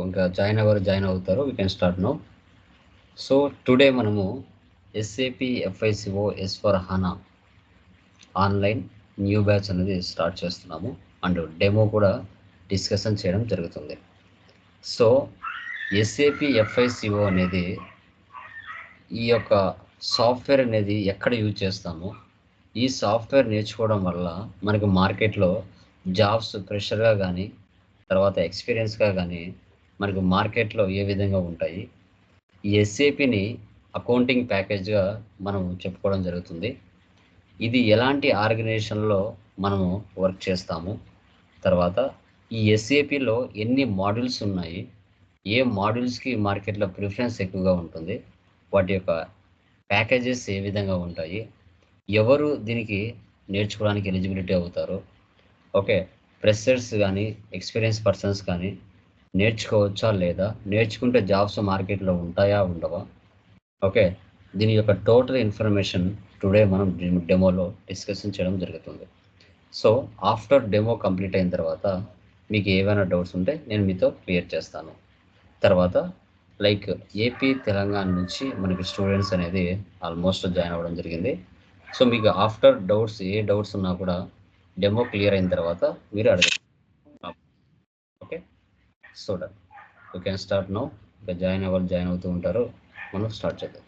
ఇంకా జాయిన్ అవుతారు. We can start now. So today మనము SAP FICO S/4HANA online new batch అనేది start చేస్తున్నాము అండ్ డెమో కూడా డిస్కషన్ చేయడం జరుగుతుంది. సో SAP FICO అనేది ఈ యొక్క సాఫ్ట్వేర్ అనేది ఎక్కడ యూజ్ చేస్తామో, ఈ సాఫ్ట్వేర్ నేర్చుకోవడం వల్ల మనకి మార్కెట్లో జాబ్స్ ఫ్రెషర్గా కానీ తర్వాత ఎక్స్పీరియన్స్గా కానీ మనకు మార్కెట్లో ఏ విధంగా ఉంటాయి, ఈ SAPని అకౌంటింగ్ ప్యాకేజ్గా మనం చెప్పుకోవడం జరుగుతుంది. ఇది ఎలాంటి ఆర్గనైజేషన్లో మనము వర్క్ చేస్తాము, తర్వాత ఈ SAPలో ఎన్ని మాడ్యూల్స్ ఉన్నాయి, ఏ మాడ్యూల్స్కి మార్కెట్లో ప్రిఫరెన్స్ ఎక్కువగా ఉంటుంది, వాటి యొక్క ప్యాకేజెస్ ఏ విధంగా ఉంటాయి, ఎవరు దీనికి నేర్చుకోవడానికి ఎలిజిబిలిటీ అవుతారు, ఓకే ఫ్రెషర్స్ కానీ ఎక్స్పీరియన్స్ పర్సన్స్ కానీ నేర్చుకోవచ్చా లేదా, నేర్చుకుంటే జాబ్స్ మార్కెట్లో ఉంటాయా ఉండవా, ఓకే దీని యొక్క టోటల్ ఇన్ఫర్మేషన్ టుడే మనం డెమోలో డిస్కషన్ చేయడం జరుగుతుంది. సో ఆఫ్టర్ డెమో కంప్లీట్ అయిన తర్వాత మీకు ఏవైనా డౌట్స్ ఉంటే నేను మీతో క్లియర్ చేస్తాను. తర్వాత లైక్ ఏపీ తెలంగాణ నుంచి మనకి స్టూడెంట్స్ అనేది ఆల్మోస్ట్ జాయిన్ అవ్వడం జరిగింది. సో మీకు ఆఫ్టర్ డౌట్స్ ఏ డౌట్స్ ఉన్నా కూడా డెమో క్లియర్ అయిన తర్వాత మీరు అడగండి. Okay so done, you can start now. ఇంకా జాయిన్ అవుతూ ఉంటారు, మనం స్టార్ట్ చేద్దాం.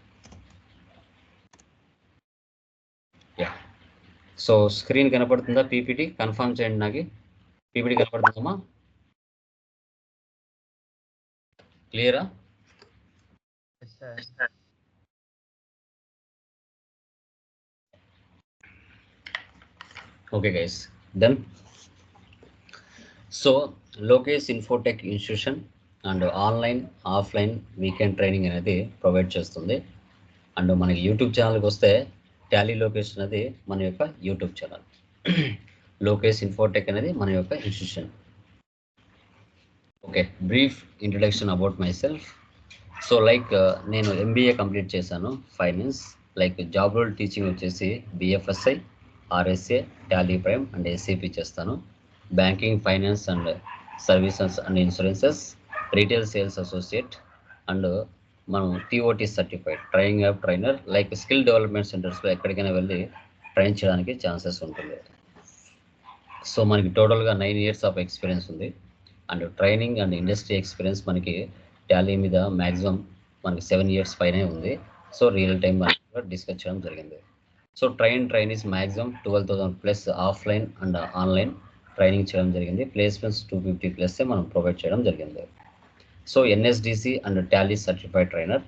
యా, సో స్క్రీన్ కనపడుతుందా? పీపీటీ కన్ఫర్మ్ చేయండి. నాకు పీపీటీ కనపడుతుందమ్మా? క్లియరా? Okay guys, done. So Lokesh Infotech institution and online offline weekend training అనేది ప్రొవైడ్ చేస్తుంది. అండ్ మనకి యూట్యూబ్ ఛానల్కి వస్తే టాలీ లోకేష్ అనేది మన యొక్క యూట్యూబ్ ఛానల్, లోకేష్ ఇన్ఫోటెక్ అనేది మన యొక్క institution. Okay, brief introduction about myself. So like నేను MBA కంప్లీట్ చేశాను finance. Like job role teaching వచ్చేసి BFSI, RSA, Tally Prime and SAP చేస్తాను. Banking, finance and services and insurances, retail sales associate and మనం TOT certified training of trainer. Like skill development సెంటర్స్లో ఎక్కడికైనా వెళ్ళి train చేయడానికి chances ఉంటుంది. So మనకి టోటల్గా 9 years ఆఫ్ ఎక్స్పీరియన్స్ ఉంది. And training and industry experience మనకి టాలీ మీద మ్యాక్సిమం మనకి 7 years పైనే ఉంది. సో రియల్ టైం మనకి డిస్కస్ చేయడం జరిగింది. So trainees maximum 12,000+ offline and online training చేయడం జరిగింది. ప్లేస్మెంట్స్ 250+ మనం ప్రొవైడ్ చేయడం జరిగింది. So NSDC and Tally certified trainer.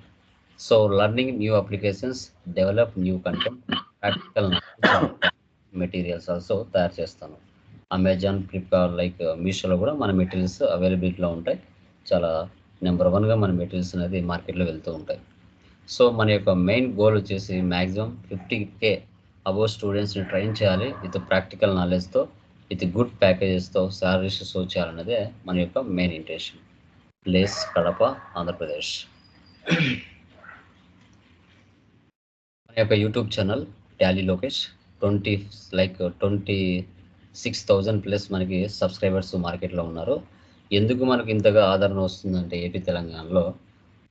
So learning new applications, develop new content, practical materials also తయారు చేస్తాను. అమెజాన్, ఫ్లిప్కార్ట్, లైక్ మీషోలో కూడా మన మెటీరియల్స్ అవైలబిలిటీలో ఉంటాయి. చాలా నెంబర్ 1గా మన మెటీరియల్స్ అనేది మార్కెట్లో వెళ్తూ ఉంటాయి. సో మన యొక్క మెయిన్ గోల్ వచ్చేసి మ్యాక్సిమం 50K అబోవ్ స్టూడెంట్స్ని ట్రైన్ చేయాలి విత్ ప్రాక్టికల్ నాలెడ్జ్తో, విత్ గుడ్ ప్యాకేజెస్తో శాలరీస్ షో చేయాలన్నదే మన యొక్క main intention. Place Kadapa, Andhra Pradesh. మన యొక్క యూట్యూబ్ ఛానల్ టాలీ లోకేష్ 26,000+ మనకి సబ్స్క్రైబర్స్ మార్కెట్లో ఉన్నారు. ఎందుకు మనకు ఇంతగా ఆదరణ వస్తుందంటే ఏపీ తెలంగాణలో,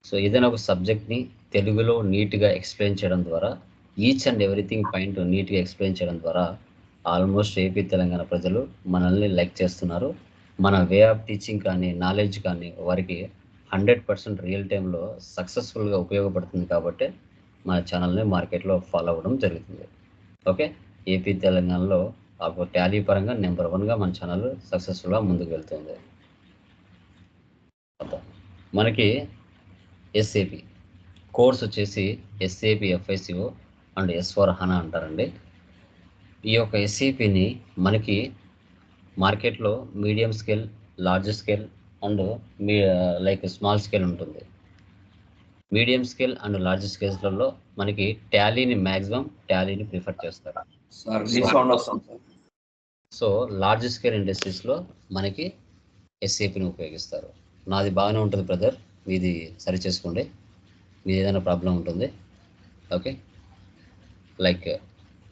సో ఏదైనా ఒక సబ్జెక్ట్ని తెలుగులో నీట్గా ఎక్స్ప్లెయిన్ చేయడం ద్వారా, ఈచ్ అండ్ ఎవ్రీథింగ్ పాయింట్ నీట్గా ఎక్స్ప్లెయిన్ చేయడం ద్వారా ఆల్మోస్ట్ ఏపీ తెలంగాణ ప్రజలు మనల్ని లైక్ చేస్తున్నారు. మన వే ఆఫ్ టీచింగ్ కానీ నాలెడ్జ్ కానీ వారికి 100% రియల్ టైంలో సక్సెస్ఫుల్గా ఉపయోగపడుతుంది. కాబట్టి మన ఛానల్ని మార్కెట్లో ఫాలో అవ్వడం జరుగుతుంది. ఓకే, ఏపీ తెలంగాణలో టాలీ పరంగా నెంబర్ 1గా మన ఛానల్ సక్సెస్ఫుల్గా ముందుకు వెళ్తుంది. మనకి SAP కోర్స్ వచ్చేసి SAP FICO అండ్ S/4HANA అంటారండి. ఈ యొక్క SAPని మనకి మార్కెట్లో medium scale, large scale and like small scale ఉంటుంది. మీడియం స్కేల్ అండ్ లార్జ్ స్కేల్స్లలో మనకి టాలీని ప్రిఫర్ చేస్తారు. సో లార్జ్ స్కేల్ ఇండస్ట్రీస్లో మనకి SAPని ఉపయోగిస్తారు. నాది బాగానే ఉంటుంది బ్రదర్, మీది సరి చేసుకోండి, మీది ఏదైనా ప్రాబ్లం ఉంటుంది. ఓకే, లైక్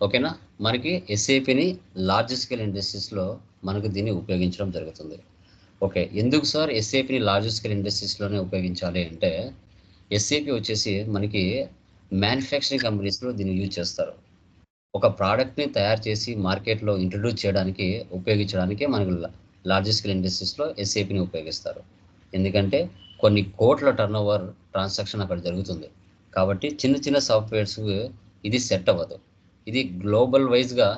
ఓకేనా. మనకి SAPని లార్జ్ స్కేల్ ఇండస్ట్రీస్లో మనకు దీన్ని ఉపయోగించడం జరుగుతుంది. ఓకే. ఎందుకు సార్ ఎస్ఏపిని లార్జ్ స్కేల్ ఇండస్ట్రీస్‌లోనే ఉపయోగించాలి అంటే, ఎస్ఏపి వచ్చేసి మనకి మ్యానుఫ్యాక్చరింగ్ కంపెనీస్‌లో దీన్ని యూజ్ చేస్తారు. ఒక ప్రోడక్ట్‌ని తయారు చేసి మార్కెట్‌లో ఇంట్రొడ్యూస్ చేయడానికి, ఉపయోగించడానికే మనకు లార్జ్ స్కేల్ ఇండస్ట్రీస్‌లో ఎస్ఏపిని ఉపయోగిస్తారు. ఎందుకంటే కొన్ని కోట్ల టర్నోవర్ ట్రాన్సాక్షన్ అక్కడ జరుగుతుంది. కాబట్టి చిన్న చిన్న సాఫ్ట్‌వేర్స్ ఇది సెట్ అవ్వదు. ఇది గ్లోబల్ వైస్‌గా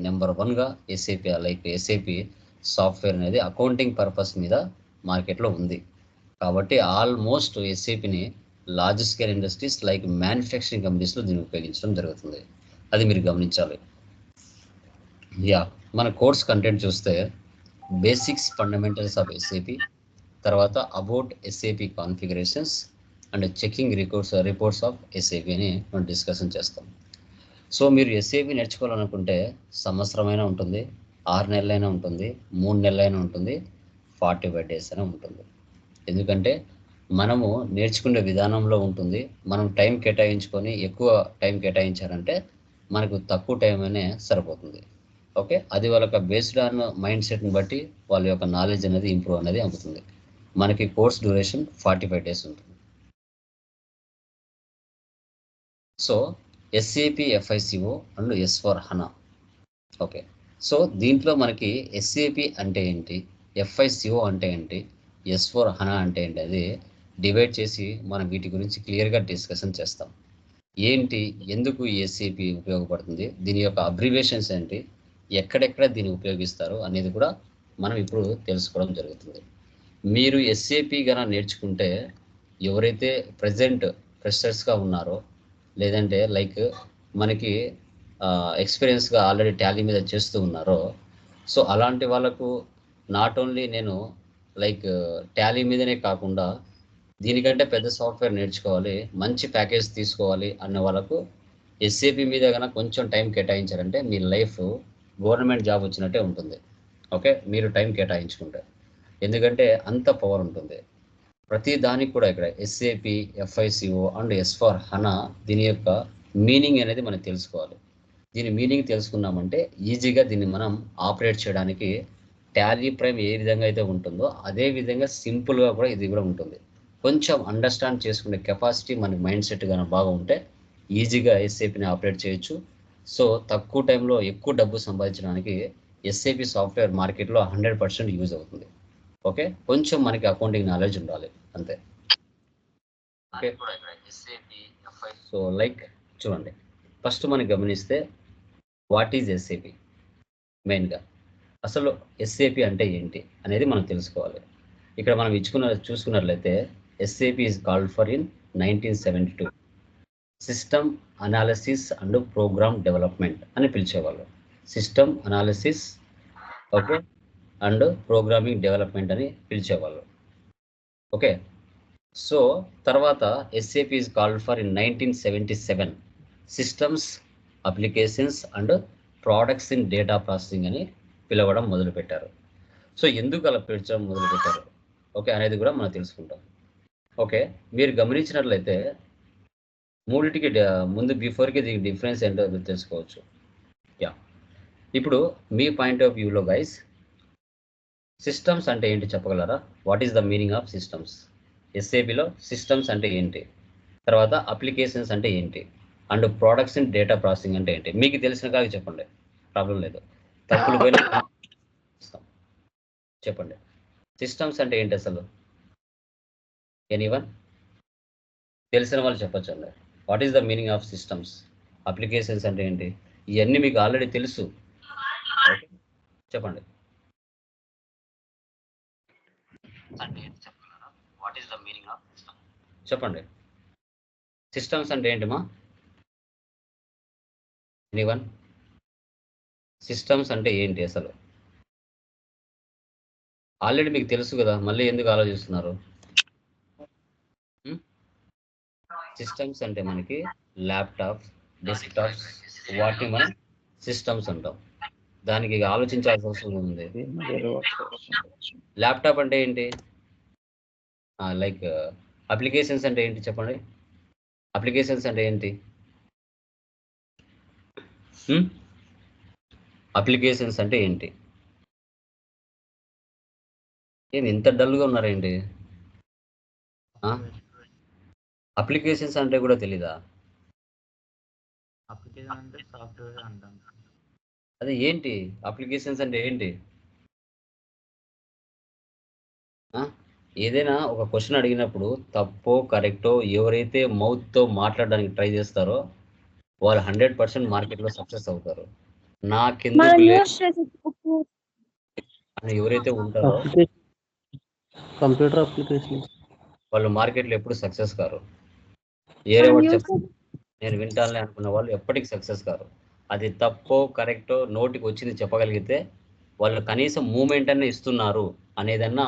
నంబర్ 1గా ఎస్ఏపి సాఫ్ట్‌వేర్ అనేది అకౌంటింగ్ పర్పస్ మీద మార్కెట్‌లో ఉంది. కాబట్టి ఆల్మోస్ట్ ఎస్ఏపిని large scale industries like manufacturing కంపెనీస్‌లో దీన్ని ఉపయోగించడం జరుగుతుంది. అది మీరు గమనించాలి. మన కోర్స్ కంటెంట్ చూస్తే బేసిక్స్ ఫండమెంటల్స్ ఆఫ్ ఎస్ఏపి, తర్వాత about SAP configurations and checking reports of SAP అని మనం డిస్కషన్ చేస్తాం. సో మీరు ఎస్ఏపి నేర్చుకోవాలనుకుంటే సంవత్సరమైనా ఉంటుంది, 6 నెలలైనా ఉంటుంది, 3 నెలలైనా ఉంటుంది, 45 డేస్ అయినా ఉంటుంది. ఎందుకంటే మనము నేర్చుకునే విధానంలో ఉంటుంది. మనం టైం కేటాయించుకొని ఎక్కువ టైం కేటాయించారంటే మనకు తక్కువ టైం అనే సరిపోతుంది. ఓకే. అది వాళ్ళ యొక్క బేస్డ్ ఆన్ మైండ్ సెట్‌ని బట్టి వాళ్ళ యొక్క నాలెడ్జ్ అనేది ఇంప్రూవ్ అనేది అవుతుంది. మనకి కోర్స్ డ్యూరేషన్ 45 డేస్ ఉంటుంది. So SAP FICO and S/4HANA. Okay. So దీంట్లో మనకి ఎస్ఏపి అంటే ఏంటి? ఎఫ్ఐసిఓ అంటే ఏంటి? S/4HANA అంటే ఏంటి? అది డివైడ్ చేసి మనం వీటి గురించి క్లియర్‌గా డిస్కషన్ చేస్తాం. ఏంటి? ఎందుకు ఈ ఎస్ఏపి ఉపయోగపడుతుంది? దీని యొక్క అబ్రివియేషన్స్ ఏంటి? ఎక్కడెక్కడ దీన్ని ఉపయోగిస్తారు? అనేది కూడా మనం ఇప్పుడు తెలుసుకోవడం జరుగుతుంది. మీరు ఎస్ఏపి గన నేర్చుకుంటే ఎవరైతే ప్రెజెంట్ ఫ్రెషర్స్‌గా ఉన్నారో, లేదంటే లైక్ మనకి ఎక్స్‌పీరియన్స్‌గా ఆల్రెడీ టాలీ మీద చేస్తూ ఉన్నారో, సో అలాంటి వాళ్ళకు నాట్ ఓన్లీ నేను లైక్ టాలీ మీదనే కాకుండా దీనికంటే పెద్ద సాఫ్ట్‌వేర్ నేర్చుకోవాలి, మంచి ప్యాకేజ్ తీసుకోవాలి అన్న వాళ్ళకు ఎస్ఏపి మీద గన కొంచెం టైం కేటాయించారంటే మీ లైఫ్ గవర్నమెంట్ జాబ్ వచ్చినట్టే ఉంటుంది. ఓకే. మీరు టైం కేటాయించుకుంటే. ఎందుకంటే అంత పవర్ ఉంటుంది. ప్రతి దానికి కూడా ఇక్కడ ఎస్ఏపి, ఎఫ్ఐసిఓ అండ్ S/4HANA దీని యొక్క మీనింగ్ అనేది మనం తెలుసుకోవాలి. దీని మీనింగ్ తెలుసుకున్నామంటే ఈజీగా దీన్ని మనం ఆపరేట్ చేయడానికి టాలీ ప్రైమ్ ఏ విధంగా అయితే ఉంటుందో అదే విధంగా సింపుల్‌గా కూడా ఇది కూడా ఉంటుంది. కొంచెం అండర్‌స్టాండ్ చేసుకునే కెపాసిటీ మన మైండ్ సెట్ గాని బాగా ఉంటే ఈజీగా ఎస్ఏపిని ఆపరేట్ చేయొచ్చు. సో తక్కువ టైంలో ఎక్కువ డబ్బు సంపాదించడానికి ఎస్ఏపి సాఫ్ట్‌వేర్ మార్కెట్‌లో 100% యూజ్ అవుతుంది. ఓకే. కొంచెం మనకి అకౌంటింగ్ నాలెడ్జ్ ఉండాలి అంతే. ఓకే. సో లైక్ చూడండి. ఫస్ట్ మనం గమనిస్తే వాట్ ఈజ్ ఎస్ఏపి మెయిన్‌గా. అసలు ఎస్ఏపి అంటే ఏంటి అనేది మనం తెలుసుకోవాలి. ఇక్కడ మనం చూసుకున్నట్లయితే SAP is called for in 1972 system analysis and program development అని పిలిచేవాళ్ళు. System analysis okay. And programming development అని పిలిచేవాళ్ళు. ఓకే. సో తర్వాత SAP is called for in 1977 systems, applications and products in data processing అని పిలవడం మొదలుపెట్టారు. సో ఎందుకు అలా పిలిచడం మొదలుపెట్టారు? ఓకే. అనేది కూడా మనం తెలుసుకుంటాం. ఓకే. మీరు గమనించినట్లయితే మూడిటికి ముందు బిఫోర్‌కి దీనికి డిఫరెన్స్ ఏంటో మీరు తెలుసుకోవచ్చు. యాహ్! ఇప్పుడు మీ పాయింట్ ఆఫ్ వ్యూలో గైస్ సిస్టమ్స్ అంటే ఏంటి చెప్పగలరా? What is the meaning of systems? ఎస్ఏపిలో సిస్టమ్స్ అంటే ఏంటి? తర్వాత అప్లికేషన్స్ అంటే ఏంటి? And products in data processing అంటే ఏంటి? మీకు తెలిసిన కాడికి చెప్పండి. ప్రాబ్లమ్ లేదు. తప్పులు పోయినా ఇస్తాం. చెప్పండి. సిస్టమ్స్ అంటే ఏంటి అసలు? ఎనీవన్? తెలిసిన వాళ్ళు చెప్పొచ్చండి. What is the meaning of systems? Applications అంటే ఏంటి? ఇయన్నీ మీకు ఆల్రెడీ తెలుసు. ఓకే. చెప్పండి. అంటే ఏంటి చెప్పగలరా? What is the meaning of system? చెప్పండి. సిస్టమ్స్ అంటే ఏంటి మా? ఎనీవన్? సిస్టమ్స్ అంటే ఏంటి అసలు? ఆల్రెడీ మీకు తెలుసు గదా! మళ్ళీ ఎందుకు ఆలోచిస్తున్నారు? హ్మ్. సిస్టమ్స్ అంటే మనకి ల్యాప్‌టాప్, డెస్క్‌టాప్స్ వాటిని మనం సిస్టమ్స్ అంటాం. దానికి ఆలోచించాల్సిన అవసరం ఏముంది? ల్యాప్‌టాప్ అంటే ఏంటి? లైక్ అప్లికేషన్స్ అంటే ఏంటి చెప్పండి? అప్లికేషన్స్ అంటే ఏంటి? హ్మ్. అప్లికేషన్స్ అంటే ఏంటి? ఏంది ఇంత డల్గా ఉన్నారేంటి? అప్లికేషన్స్ అంటే కూడా తెలీదా? అప్లికేషన్ అంటే సాఫ్ట్వేర్ అంటాం. అదే ఏంటి అప్లికేషన్స్ అంటే ఏంటి? ఏదైనా ఒక క్వశ్చన్ అడిగినప్పుడు తప్పో కరెక్టో ఎవరైతే మౌత్తో మాట్లాడడానికి ట్రై చేస్తారో వాళ్ళు 100% మార్కెట్లో సక్సెస్ అవుతారు. నాకెందుకు అని ఎవరైతే ఉంటారో కంప్యూటర్ అప్లికేషన్ వాళ్ళు మార్కెట్లో ఎప్పుడు సక్సెస్ కారు. వేరే వాడు నేను వింటానులే అనుకున్న వాళ్ళు ఎప్పటికీ సక్సెస్ కారు. అది తప్పో కరెక్టో నోటికి వచ్చింది చెప్పగలిగితే వాళ్ళు కనీసం మూమెంట్ అన్న ఇస్తున్నారు అనేదన్నా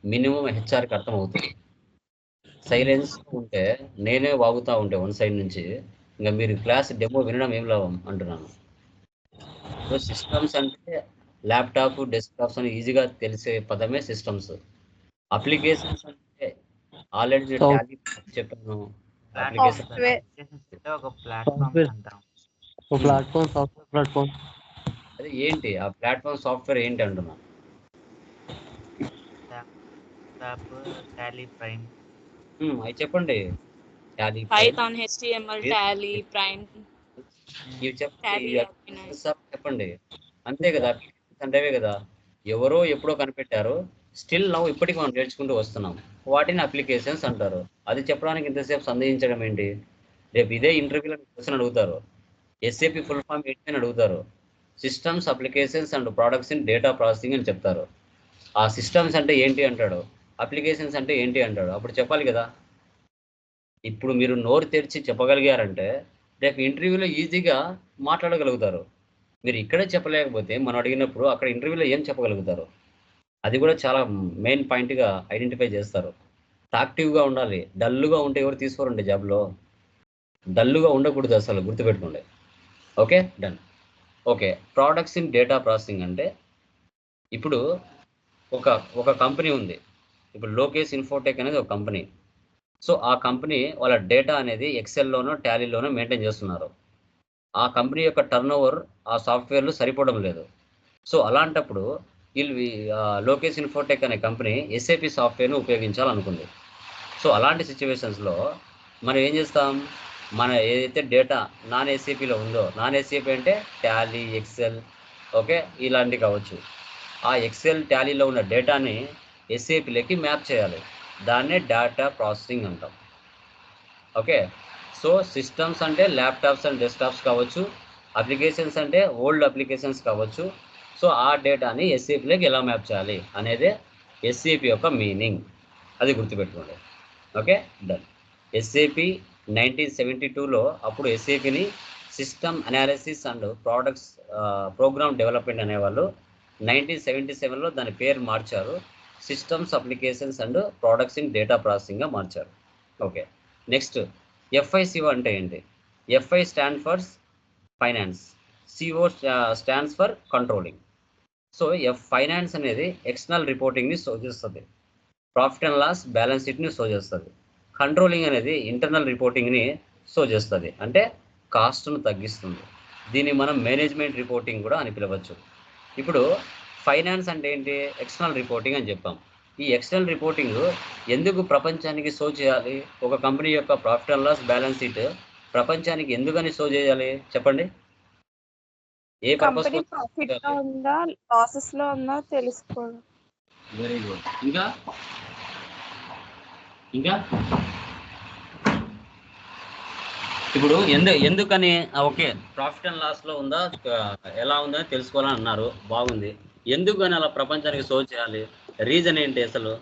మినిమం హెచ్ఆర్కి అర్థమవుతుంది. సైలెన్స్ ఉంటే నేనే వాగుతా ఉంటే వన్ సైడ్ నుంచి ఇంకా మీరు క్లాస్ డెమో వినడం ఏం లాభం అంటున్నాను. ఇప్పుడు సిస్టమ్స్ అంటే ల్యాప్టాప్ డెస్క్టాప్స్ అని ఈజీగా తెలిసే పదమే సిస్టమ్స్. అప్లికేషన్స్ అంటే ఆల్రెడీ టాలీ చెప్పాను. అప్లికేషన్స్ అంటే ఒక ప్లాట్ఫామ్ అంటాం. Software platform. అదే ఏంటి ఆ ప్లాట్ఫామ్ సాఫ్ట్వేర్ ఏంటి అంటున్నా? Tally prime. అవి చెప్పండి. Tally Python, HTML, Tally, prime ఇవి చెప్పండి. చెప్పండి అంతే Hmm. కదా. అప్లికేషన్స్ అంటేవే కదా. ఎవరో ఎప్పుడో కనిపెట్టారు. స్టిల్ నౌ ఇప్పటికి మనం నేర్చుకుంటూ వస్తున్నాం. వాటిని అప్లికేషన్స్ అంటారు. అది చెప్పడానికి ఇంతసేపు సందేహించడం ఏంటి? రేపు ఇదే ఇంటర్వ్యూలో క్వశ్చన్ అడుగుతారు. ఎస్ఏపి ఫుల్ ఫామ్ ఏంటి అని అడుగుతారు. Systems applications and products in data processing అని చెప్తారు. ఆ సిస్టమ్స్ అంటే ఏంటి అంటాడు, అప్లికేషన్స్ అంటే ఏంటి అంటాడు. అప్పుడు చెప్పాలి కదా. ఇప్పుడు మీరు నోరు తెరిచి చెప్పగలిగారంటే రేపు ఇంటర్వ్యూలో ఈజీగా మాట్లాడగలుగుతారు. మీరు ఇక్కడే చెప్పలేకపోతే మనం అడిగినప్పుడు అక్కడ ఇంటర్వ్యూలో ఏం చెప్పగలుగుతారు? అది కూడా చాలా మెయిన్ పాయింట్గా ఐడెంటిఫై చేస్తారు. యాక్టివ్గా ఉండాలి. డల్లుగా ఉంటే ఎవరు తీసుకోరండి జాబ్లో. డల్లుగా ఉండకూడదు అసలు, గుర్తుపెట్టుకోండి. Okay, done. Okay, products in data processing అంటే ఇప్పుడు ఒక ఒక కంపెనీ ఉంది. ఇప్పుడు లోకేష్ ఇన్ఫోటెక్ అనేది ఒక కంపెనీ. సో ఆ కంపెనీ వాళ్ళ డేటా అనేది ఎక్సెల్లోనో టాలీలోనో మెయింటైన్ చేస్తున్నారు. ఆ కంపెనీ యొక్క టర్నోవర్ ఆ సాఫ్ట్వేర్లు సరిపోవడం లేదు. సో అలాంటప్పుడు వీళ్ళు లోకేష్ ఇన్ఫోటెక్ అనే కంపెనీ ఎస్ఏపి సాఫ్ట్వేర్ను ఉపయోగించాలనుకుంది. సో అలాంటి సిచ్యువేషన్స్లో మనం ఏం చేస్తాం? మన ఏదైతే డేటా నాన్ ఎస్ఏపిలో ఉందో, నాన్ ఎస్ఏపి అంటే టాలీ, ఎక్సెల్, ఓకే, ఇలాంటివి కావచ్చు. ఆ ఎక్సెల్ టాలీలో ఉన్న డేటాని ఎస్ఏపిలోకి మ్యాప్ చేయాలి. దాన్నే డేటా ప్రాసెసింగ్ అంటాం. ఓకే, సో సిస్టమ్స్ అంటే ల్యాప్టాప్స్ అండ్ డెస్క్టాప్స్ కావచ్చు, అప్లికేషన్స్ అంటే ఓల్డ్ అప్లికేషన్స్ కావచ్చు. సో ఆ డేటాని ఎస్ఏపిలోకి ఎలా మ్యాప్ చేయాలి అనేదే ఎస్ఏపి యొక్క మీనింగ్. అది గుర్తుపెట్టుకోండి. Okay, done. ఎస్ఏపి 1972లో అప్పుడు ఎస్ఏపిని system analysis and program development అనేవాళ్ళు. 1977లో దాని పేరు మార్చారు. Systems applications and products in data ప్రాసెసింగ్గా మార్చారు. ఓకే, నెక్స్ట్ ఎఫ్ఐసిఓ అంటే ఏంటి? FI stand for finance, CO stands for controlling. So finance అనేది ఎక్స్టర్నల్ రిపోర్టింగ్ని సూచిస్తుంది. ప్రాఫిట్ అండ్ లాస్ బ్యాలెన్స్ షీట్ని షో చేస్తుంది. కంట్రోలింగ్ అనేది ఇంటర్నల్ రిపోర్టింగ్ని షో చేస్తుంది, అంటే కాస్ట్ను తగ్గిస్తుంది. దీన్ని మనం మేనేజ్మెంట్ రిపోర్టింగ్ కూడా అని పిలవచ్చు. ఇప్పుడు ఫైనాన్స్ అంటే ఏంటి? ఎక్స్టర్నల్ రిపోర్టింగ్ అని చెప్పాం. ఈ ఎక్స్టర్నల్ రిపోర్టింగ్ ఎందుకు ప్రపంచానికి షో చేయాలి? ఒక కంపెనీ యొక్క profit and loss balance sheet ప్రపంచానికి ఎందుకని షో చేయాలి చెప్పండి? ఏ పర్పస్? కంపెనీ ప్రాఫిట్ లో ఉందా, లాసెస్ లో ఉందా తెలుసుకోవడం. Very good. ఇంకా ఇంకా ఇప్పుడు ఎందుకని ఓకే, ప్రాఫిట్ అండ్ లాస్ లో ఉందా, ఎలా ఉందని తెలుసుకోవాలని అన్నారు. బాగుంది. ఎందుకని అలా ప్రపంచానికి షో చేయాలి? రీజన్ ఏంటి అసలు?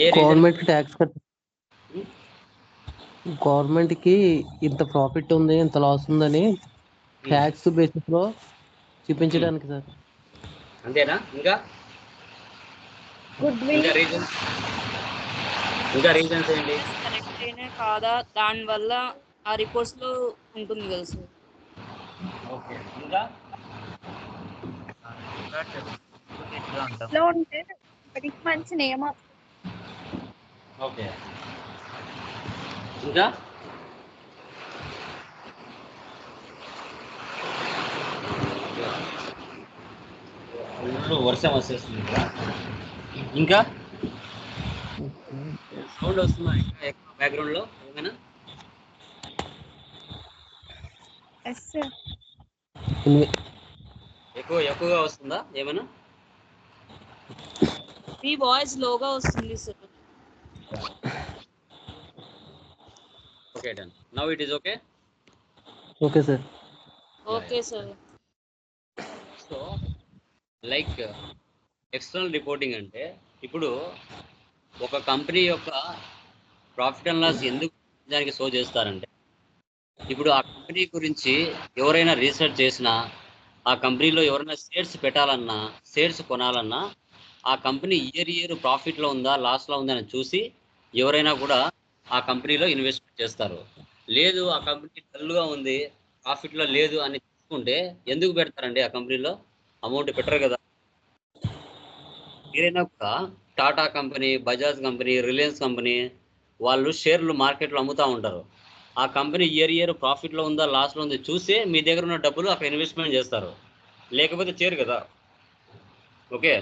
ఏ గవర్నమెంట్ ట్యాక్స్ గవర్నమెంట్ కి ఇంత ప్రాఫిట్ ఉంది, ఇంత లాస్ ఉందని ట్యాక్స్ బేసిస్ లో చూపించడానికి సార్. అంతేనా? ఇంకా గుడ్ విల్ ఇంకా రీజన్స్ ఏంటి? కరెక్ట్ అయినా కాదా దాని వల్ల ఆ రిపోర్ట్స్ లో ఉంటుంది కదా సార్. ఓకే, ఇంకా లో ఉంటే వాడికి మంచి నేమ్. ఓకే, ఇంకా వర్షం వచ్చేస్తుంది. ఇంకా సౌండ్ వస్తుందా ఇంకా ఎక్కువ బ్యాక్గ్రౌండ్లో ఏమైనా ఎక్కువగా వస్తుందా ఏమైనా? మీ వాయిస్ లోగా వస్తుంది sir. Okay done. Now it is okay. Okay sir. Okay sir. So like external reporting అంటే ఇప్పుడు ఒక కంపెనీ యొక్క ప్రాఫిట్ అండ్ లాస్ ఎందుకు దానికి షో చేస్తారంటే ఇప్పుడు ఆ కంపెనీ గురించి ఎవరైనా రీసెర్చ్ చేసినా ఆ కంపెనీలో ఎవరైనా షేర్స్ పెట్టాలన్నా షేర్స్ కొనాలన్నా ఆ కంపెనీ ఇయర్ ప్రాఫిట్లో ఉందా లాస్లో ఉందా అని చూసి ఎవరైనా కూడా ఆ కంపెనీలో ఇన్వెస్ట్మెంట్ చేస్తారు. లేదు ఆ కంపెనీ డల్గా ఉంది ప్రాఫిట్లో లేదు అని చూసుకుంటే ఎందుకు పెడతారండి ఆ కంపెనీలో? అమౌంట్ పెట్టరు కదా. మీరైనా కూడా Tata company, Bajaj company, Reliance company వాళ్ళు షేర్లు మార్కెట్లో అమ్ముతూ ఉంటారు. ఆ కంపెనీ ఇయర్ ప్రాఫిట్లో ఉందా లాస్లో ఉందా చూసే మీ దగ్గర ఉన్న డబ్బులు అక్కడ ఇన్వెస్ట్మెంట్ చేస్తారు, లేకపోతే చేయరు కదా. ఓకే,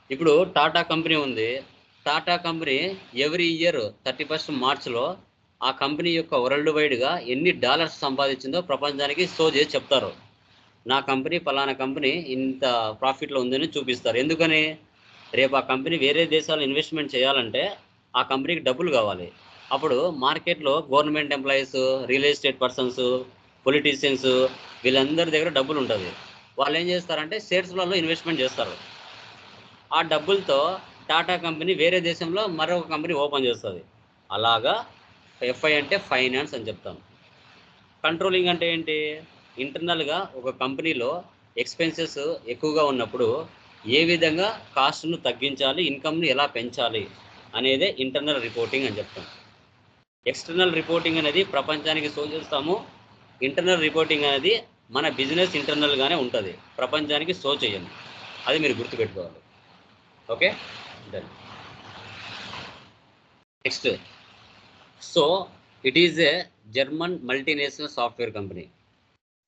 ఇప్పుడు టాటా కంపెనీ ఉంది. Tata company every year 31st మార్చ్లో ఆ కంపెనీ యొక్క వరల్డ్ వైడ్గా ఎన్ని డాలర్స్ సంపాదించిందో ప్రపంచానికి షో చేసి చెప్తారు. నా కంపెనీ పలానా కంపెనీ ఇంత ప్రాఫిట్లో ఉందని చూపిస్తారు. ఎందుకని? రేపు ఆ కంపెనీ వేరే దేశాల్లో ఇన్వెస్ట్మెంట్ చేయాలంటే ఆ కంపెనీకి డబ్బులు కావాలి. అప్పుడు మార్కెట్లో government employees, real estate persons, politicians వీళ్ళందరి దగ్గర డబ్బులు ఉంటుంది. వాళ్ళు ఏం చేస్తారంటే షేర్స్లలో ఇన్వెస్ట్మెంట్ చేస్తారు. ఆ డబ్బులతో టాటా కంపెనీ వేరే దేశంలో మరొక కంపెనీ ఓపెన్ చేస్తుంది. అలాగా ఎఫ్ఐ అంటే ఫైనాన్స్ అని చెప్తాం. కంట్రోలింగ్ అంటే ఏంటి? ఇంటర్నల్గా ఒక కంపెనీలో ఎక్స్పెన్సెస్ ఎక్కువగా ఉన్నప్పుడు ఏ విధంగా కాస్ట్ను తగ్గించాలి, ఇన్కమ్ని ఎలా పెంచాలి అనేదే ఇంటర్నల్ రిపోర్టింగ్ అని చెప్తాం. ఎక్స్టర్నల్ రిపోర్టింగ్ అనేది ప్రపంచానికి షో చేస్తాము. ఇంటర్నల్ రిపోర్టింగ్ అనేది మన బిజినెస్ ఇంటర్నల్గానే ఉంటుంది, ప్రపంచానికి షో చేయండి. అది మీరు గుర్తుపెట్టుకోవాలి. Okay done. Next, so it is a German multinational software company.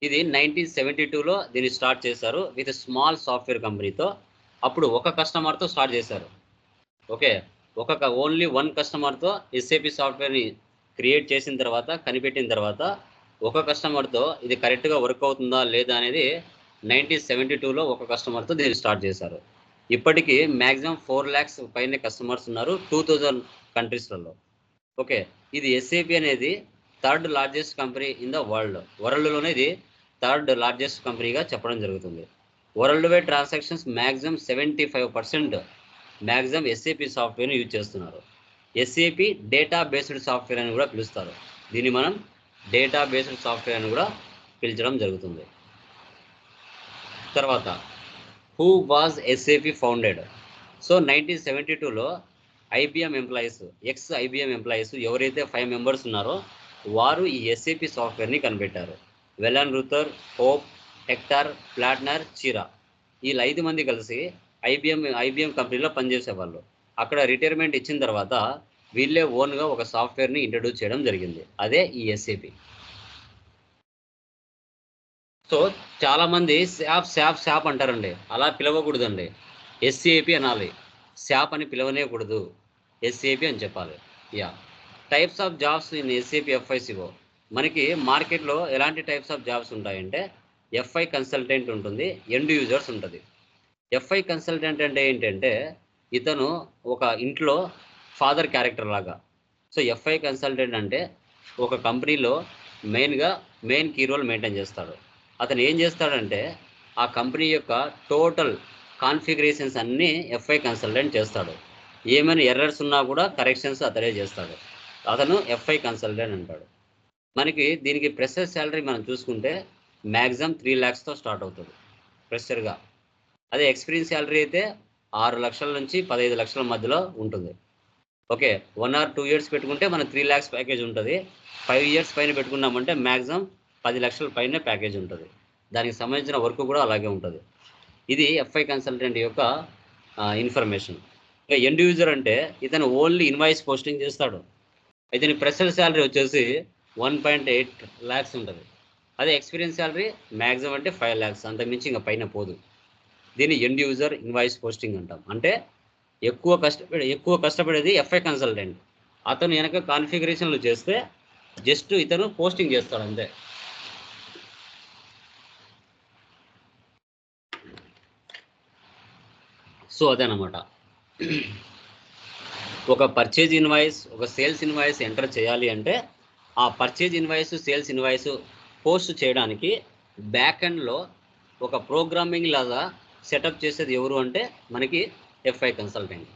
ఇది 1972లో దీన్ని స్టార్ట్ చేశారు విత్ స్మాల్ సాఫ్ట్వేర్ కంపెనీతో. అప్పుడు ఒక కస్టమర్తో స్టార్ట్ చేశారు. ఓకే, ఓన్లీ వన్ కస్టమర్తో ఎస్ఏపి సాఫ్ట్వేర్ని క్రియేట్ చేసిన తర్వాత, కనిపెట్టిన తర్వాత ఒక కస్టమర్తో ఇది కరెక్ట్గా వర్క్ అవుతుందా లేదా అనేది 1972లో ఒక కస్టమర్తో దీన్ని స్టార్ట్ చేశారు. ఇప్పటికీ మ్యాక్సిమం 4 lakhs పైన కస్టమర్స్ ఉన్నారు 2000 కంట్రీస్లలో. ఓకే, ఇది ఎస్ఏపి అనేది third largest company in the వరల్డ్లోనే ఇది థర్డ్ లార్జెస్ట్ కంపెనీగా చెప్పడం జరుగుతుంది. Worldwide transactions maximum 75% maximum SAP సాఫ్ట్వేర్ని యూజ్ చేస్తున్నారు. ఎస్ఏపి డేటా బేస్డ్ సాఫ్ట్వేర్ అని కూడా పిలుస్తారు. దీన్ని మనం డేటా బేస్డ్ సాఫ్ట్వేర్ అని కూడా పిలిచడం జరుగుతుంది. తర్వాత who was SAP founded? So 1972లో IBM employees, ex IBM employees ఎవరైతే 5 members ఉన్నారో వారు ఈ ఎస్ఏపి సాఫ్ట్వేర్ని కనిపెట్టారు. వెలన్ రూథర్, హోప్, హెక్టర్, ప్లాట్నర్, చీరా వీళ్ళు 5 మంది కలిసి ఐబిఎం కంపెనీలో పనిచేసేవాళ్ళు. అక్కడ రిటైర్మెంట్ ఇచ్చిన తర్వాత వీళ్ళే ఓన్గా ఒక సాఫ్ట్వేర్ని ఇంట్రడ్యూస్ చేయడం జరిగింది. అదే ఈ ఎస్ఏపి. సో చాలామంది శాప్ అంటారండి. అలా పిలవకూడదండి, ఎస్ఏపి అనాలి. శాప్ అని పిలవనేకూడదు, ఎస్ఏపి అని చెప్పాలి. Yeah, types of jobs in SAP FICO. మనకి మార్కెట్లో ఎలాంటి టైప్స్ ఆఫ్ జాబ్స్ ఉంటాయంటే ఎఫ్ఐ కన్సల్టెంట్ ఉంటుంది, ఎండ్ యూజర్స్ ఉంటుంది. ఎఫ్ఐ కన్సల్టెంట్ అంటే ఏంటంటే ఇతను ఒక ఇంట్లో ఫాదర్ క్యారెక్టర్ లాగా. సో ఎఫ్ఐ కన్సల్టెంట్ అంటే ఒక కంపెనీలో మెయిన్ కీ రోల్ మెయింటైన్ చేస్తాడు. అతను ఏం చేస్తాడంటే ఆ కంపెనీ యొక్క టోటల్ కాన్ఫిగరేషన్స్ అన్నీ ఎఫ్ఐ కన్సల్టెంట్ చేస్తాడు. ఏమైనా ఎర్రర్స్ ఉన్నా కూడా కరెక్షన్స్ అతనే చేస్తాడు. అతను ఎఫ్ఐ కన్సల్టెంట్ అంటాడు. మనకి దీనికి ఫ్రెషర్ శాలరీ మనం చూసుకుంటే మ్యాక్సిమం 3 lakhsతో స్టార్ట్ అవుతుంది ఫ్రెషర్గా. అదే ఎక్స్పీరియన్స్ శాలరీ అయితే 6 లక్షల నుంచి 15 లక్షల మధ్యలో ఉంటుంది. ఓకే, 1 or 2 years పెట్టుకుంటే మన 3 lakhs ప్యాకేజ్ ఉంటుంది. 5 years పైన పెట్టుకున్నామంటే మ్యాక్సిమం 10 లక్షల పైనే ప్యాకేజ్ ఉంటుంది. దానికి సంబంధించిన వర్క్ కూడా అలాగే ఉంటుంది. ఇది ఎఫ్ఐ కన్సల్టెంట్ యొక్క ఇన్ఫర్మేషన్. ఇక ఎండ్ యూజర్ అంటే ఇతను ఓన్లీ ఇన్వాయిస్ పోస్టింగ్ చేస్తాడు. ఇతని ఫ్రెషర్ శాలరీ వచ్చేసి 1.8 lakhs ఉంటుంది. అదే ఎక్స్పీరియన్స్ శాలరీ మ్యాక్సిమం అంటే 5 lakhs, అంతకుమించి ఇంకా పైన పోదు. దీన్ని ఎండ్ యూజర్ ఇన్వాయిస్ పోస్టింగ్ అంటాం. అంటే ఎక్కువ కష్టపడేది ఎఫ్ఐ కన్సల్టెంట్. అతను వెనక కాన్ఫిగరేషన్లు చేస్తే జస్ట్ ఇతను పోస్టింగ్ చేస్తాడు అంతే. సో అదేనమాట. ఒక పర్చేజ్ ఇన్వాయిస్, ఒక సేల్స్ ఇన్వాయిస్ ఎంటర్ చేయాలి అంటే ఆ purchase invoice, sales invoice post చేయడానికి బ్యాక్ ఎండ్లో ఒక ప్రోగ్రామింగ్ లాగా సెటప్ చేసేది ఎవరు అంటే మనకి ఎఫ్ఐ కన్సల్టెంట్.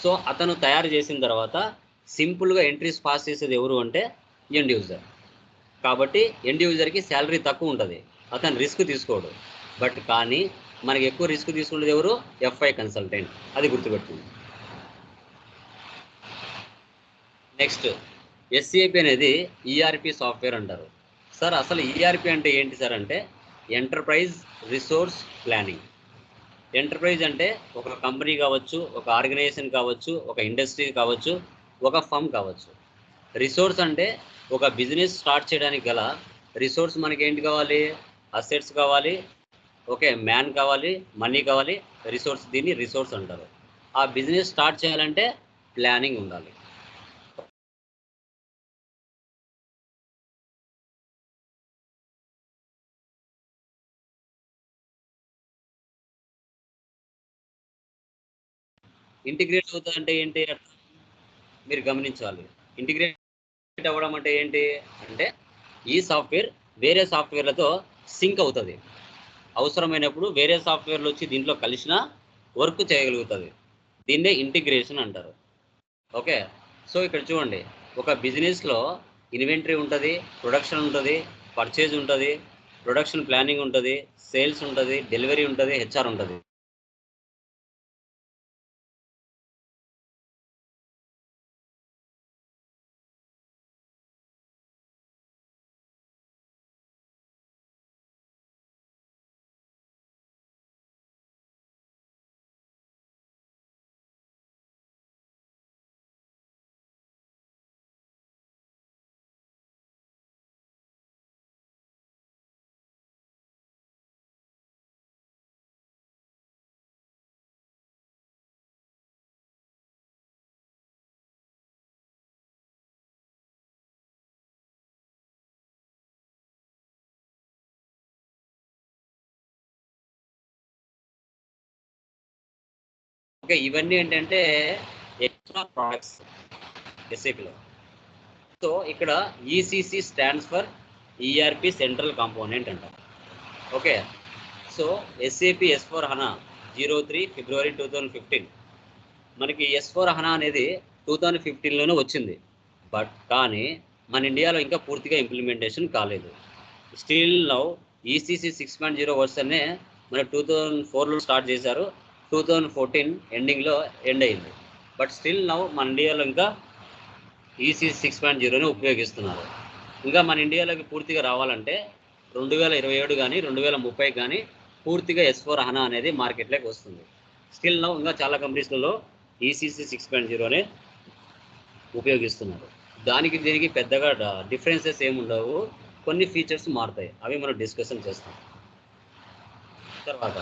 సో అతను తయారు చేసిన తర్వాత సింపుల్గా ఎంట్రీస్ పాస్ చేసేది ఎవరు అంటే ఎండ్ యూజర్. కాబట్టి ఎండ్ యూజర్కి శాలరీ తక్కువ ఉంటుంది, అతను రిస్క్ తీసుకోడు. బట్ కానీ మనకి ఎక్కువ రిస్క్ తీసుకునేది ఎవరు? FI consultant. అది గుర్తుపెట్టుకుంది. నెక్స్ట్ ఎస్ఏపి అనేది ఈఆర్పి సాఫ్ట్వేర్ అంటారు. సార్ అసలు ఈఆర్పి అంటే ఏంటి సార్ అంటే ఎంటర్ప్రైజ్ రిసోర్స్ ప్లానింగ్. ఎంటర్ప్రైజ్ అంటే ఒక కంపెనీ కావచ్చు, ఒక ఆర్గనైజేషన్ కావచ్చు, ఒక ఇండస్ట్రీ కావచ్చు, ఒక ఫర్మ్ కావచ్చు. రిసోర్స్ అంటే ఒక బిజినెస్ స్టార్ట్ చేయడానికి గల రిసోర్స్ మనకి ఏంటి కావాలి? అసెట్స్ కావాలి, ఓకే, మ్యాన్ కావాలి, మనీ కావాలి, రిసోర్స్. దీన్ని రిసోర్స్ అంటారు. ఆ బిజినెస్ స్టార్ట్ చేయాలంటే ప్లానింగ్ ఉండాలి. ఇంటిగ్రేట్ అవుతుందంటే ఏంటి మీరు గమనించాలి. ఇంటిగ్రేట్ అవ్వడం అంటే ఏంటి అంటే ఈ సాఫ్ట్వేర్ వేరే సాఫ్ట్వేర్లతో సింక్ అవుతుంది. అవసరమైనప్పుడు వేరే సాఫ్ట్వేర్లు వచ్చి దీంట్లో కలిసినా వర్క్ చేయగలుగుతుంది. దీన్నే ఇంటిగ్రేషన్ అంటారు. ఓకే. సో ఇక్కడ చూడండి, ఒక బిజినెస్లో ఇన్వెంటరీ ఉంటుంది, ప్రొడక్షన్ ఉంటుంది, పర్చేజ్ ఉంటుంది, ప్రొడక్షన్ ప్లానింగ్ ఉంటుంది, సేల్స్ ఉంటుంది, డెలివరీ ఉంటుంది, హెచ్ఆర్ ఉంటుంది. ఓకే, ఇవన్నీ ఏంటంటే ఎక్స్ట్రా ప్రొడక్ట్స్ ఎస్ఏపిలో. సో ఇక్కడ ECC stands for ERP central component అంటారు. ఓకే. సో ఎస్ఏపి S/4HANA 03 ఫిబ్రవరి 2015. మనకి S/4HANA అనేది 2015లోనే వచ్చింది. బట్ కానీ మన ఇండియాలో ఇంకా పూర్తిగా ఇంప్లిమెంటేషన్ కాలేదు. స్టిల్ నౌ ఈసీసీ 6.0 వర్షన్నే మన 2004లో స్టార్ట్ చేశారు, 2014 ఎండింగ్లో ఎండ్ అయింది. బట్ స్టిల్ నౌ మన ఇండియాలో ఇంకా ఈసీసీ 6.0ని ఉపయోగిస్తున్నారు. ఇంకా మన ఇండియాలోకి పూర్తిగా రావాలంటే 2027 కానీ 2030 కానీ పూర్తిగా S/4HANA అనేది మార్కెట్లోకి వస్తుంది. స్టిల్ నౌ ఇంకా చాలా కంపెనీస్లలో ఈసీసీ 6.0నే ఉపయోగిస్తున్నారు. దానికి దీనికి పెద్దగా డిఫరెన్సెస్ ఏముండవు, కొన్ని ఫీచర్స్ మారుతాయి, అవి మనం డిస్కషన్ చేస్తాం. తర్వాత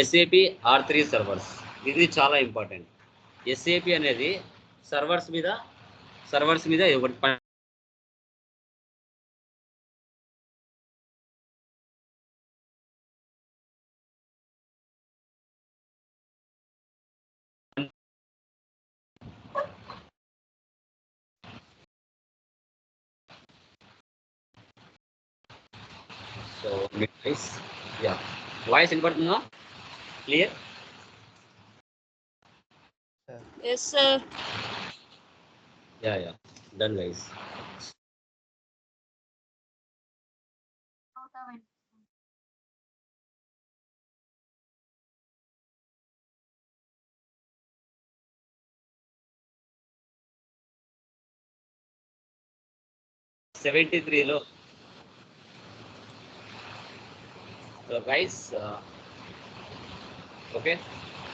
ఎస్ఏపి R3 సర్వర్స్, ఇది చాలా ఇంపార్టెంట్. ఎస్ఏపి అనేది సర్వర్స్ మీద ఒకటి సో వాయిస్ వినపడుతుందా? Clear? Yes, sir. Yeah done guys. లో గైస్, ఓకే.